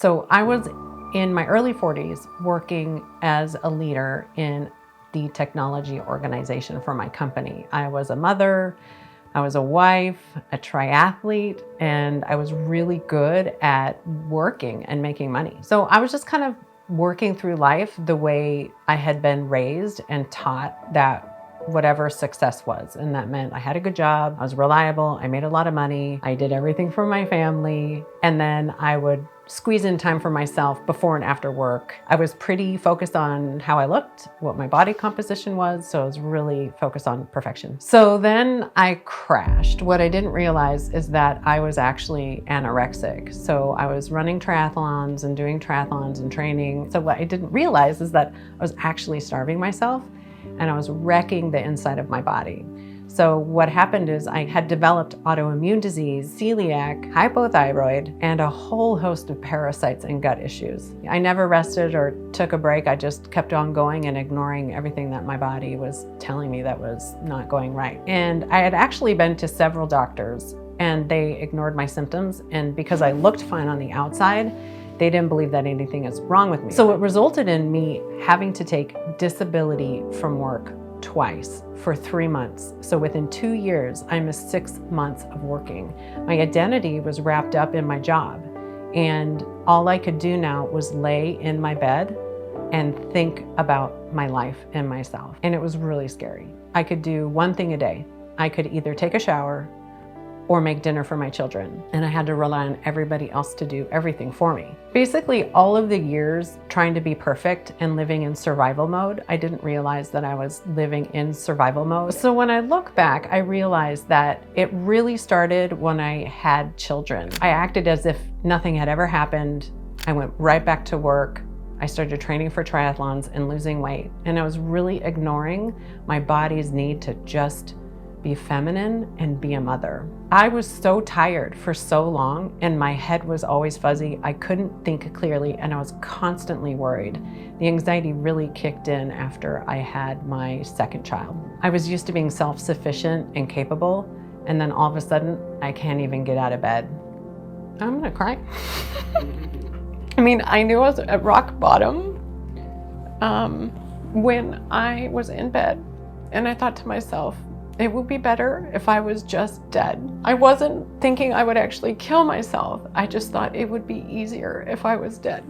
So I was in my early 40s working as a leader in the technology organization for my company. I was a mother, I was a wife, a triathlete, and I was really good at working and making money. So I was just kind of working through life the way I had been raised and taught that whatever success was. And that meant I had a good job, I was reliable, I made a lot of money, I did everything for my family, and then I would squeeze in time for myself before and after work. I was pretty focused on how I looked, what my body composition was, so I was really focused on perfection. So then I crashed. What I didn't realize is that I was actually anorexic. So I was running triathlons and doing triathlons and training. So what I didn't realize is that I was actually starving myself and I was wrecking the inside of my body. So what happened is I had developed autoimmune disease, celiac, hypothyroid, and a whole host of parasites and gut issues. I never rested or took a break. I just kept on going and ignoring everything that my body was telling me that was not going right. And I had actually been to several doctors and they ignored my symptoms. And because I looked fine on the outside, they didn't believe that anything is wrong with me. So it resulted in me having to take disability from work twice for 3 months. So within 2 years, I missed 6 months of working. My identity was wrapped up in my job. And all I could do now was lay in my bed and think about my life and myself. And it was really scary. I could do one thing a day. I could either take a shower or make dinner for my children. And I had to rely on everybody else to do everything for me. Basically, all of the years trying to be perfect and living in survival mode, I didn't realize that I was living in survival mode. So when I look back, I realized that it really started when I had children. I acted as if nothing had ever happened. I went right back to work. I started training for triathlons and losing weight. And I was really ignoring my body's need to just be feminine and be a mother. I was so tired for so long and my head was always fuzzy. I couldn't think clearly and I was constantly worried. The anxiety really kicked in after I had my second child. I was used to being self-sufficient and capable, and then all of a sudden, I can't even get out of bed. I'm gonna cry. I mean, I knew I was at rock bottom when I was in bed, and I thought to myself, it would be better if I was just dead. I wasn't thinking I would actually kill myself. I just thought it would be easier if I was dead.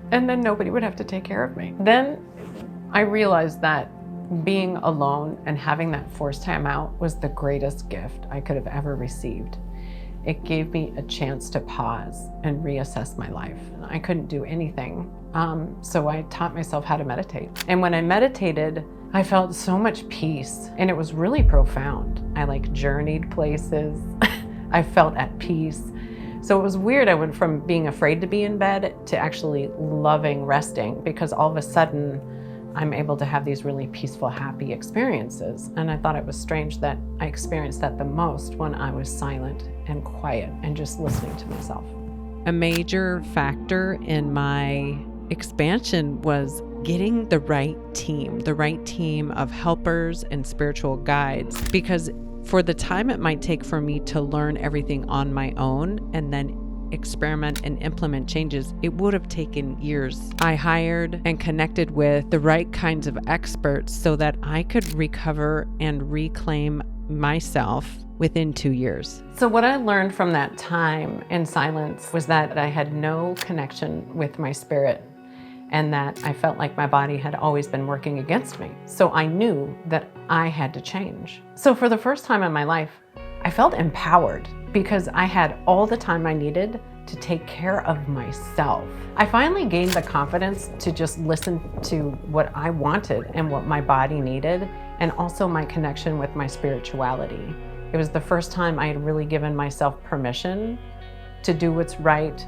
And then nobody would have to take care of me. Then I realized that being alone and having that forced time out was the greatest gift I could have ever received. It gave me a chance to pause and reassess my life. I couldn't do anything, so I taught myself how to meditate. And when I meditated, I felt so much peace, and it was really profound. I journeyed places. I felt at peace. So it was weird. I went from being afraid to be in bed to actually loving resting, because all of a sudden I'm able to have these really peaceful, happy experiences. And I thought it was strange that I experienced that the most when I was silent and quiet and just listening to myself. A major factor in my expansion was getting the right team of helpers and spiritual guides, because for the time it might take for me to learn everything on my own and then experiment and implement changes, it would have taken years. I hired and connected with the right kinds of experts so that I could recover and reclaim myself within 2 years. So what I learned from that time in silence was that I had no connection with my spirit, and that I felt like my body had always been working against me. So I knew that I had to change. So for the first time in my life, I felt empowered because I had all the time I needed to take care of myself. I finally gained the confidence to just listen to what I wanted and what my body needed, and also my connection with my spirituality. It was the first time I had really given myself permission to do what's right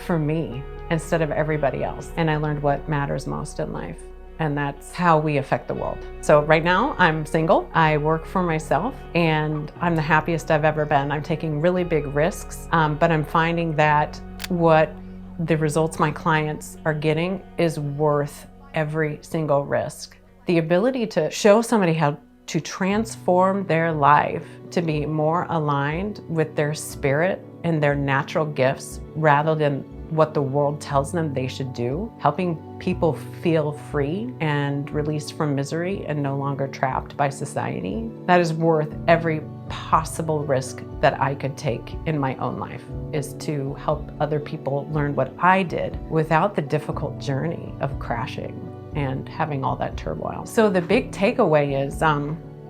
for me instead of everybody else. And I learned what matters most in life, and that's how we affect the world. So right now I'm single, I work for myself, and I'm the happiest I've ever been. I'm taking really big risks, but I'm finding that what the results my clients are getting is worth every single risk. The ability to show somebody how to transform their life to be more aligned with their spirit and their natural gifts rather than what the world tells them they should do, helping people feel free and released from misery and no longer trapped by society, that is worth every possible risk that I could take in my own life, is to help other people learn what I did without the difficult journey of crashing and having all that turmoil. So the big takeaway is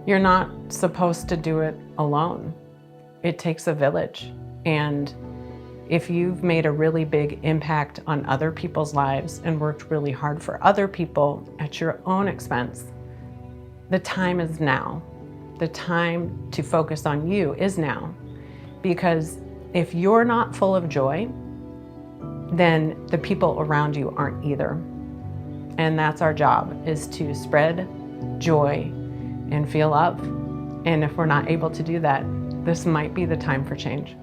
you're not supposed to do it alone. It takes a village. And if you've made a really big impact on other people's lives and worked really hard for other people at your own expense, the time is now. The time to focus on you is now. Because if you're not full of joy, then the people around you aren't either. And that's our job, is to spread joy and feel love. And if we're not able to do that, this might be the time for change.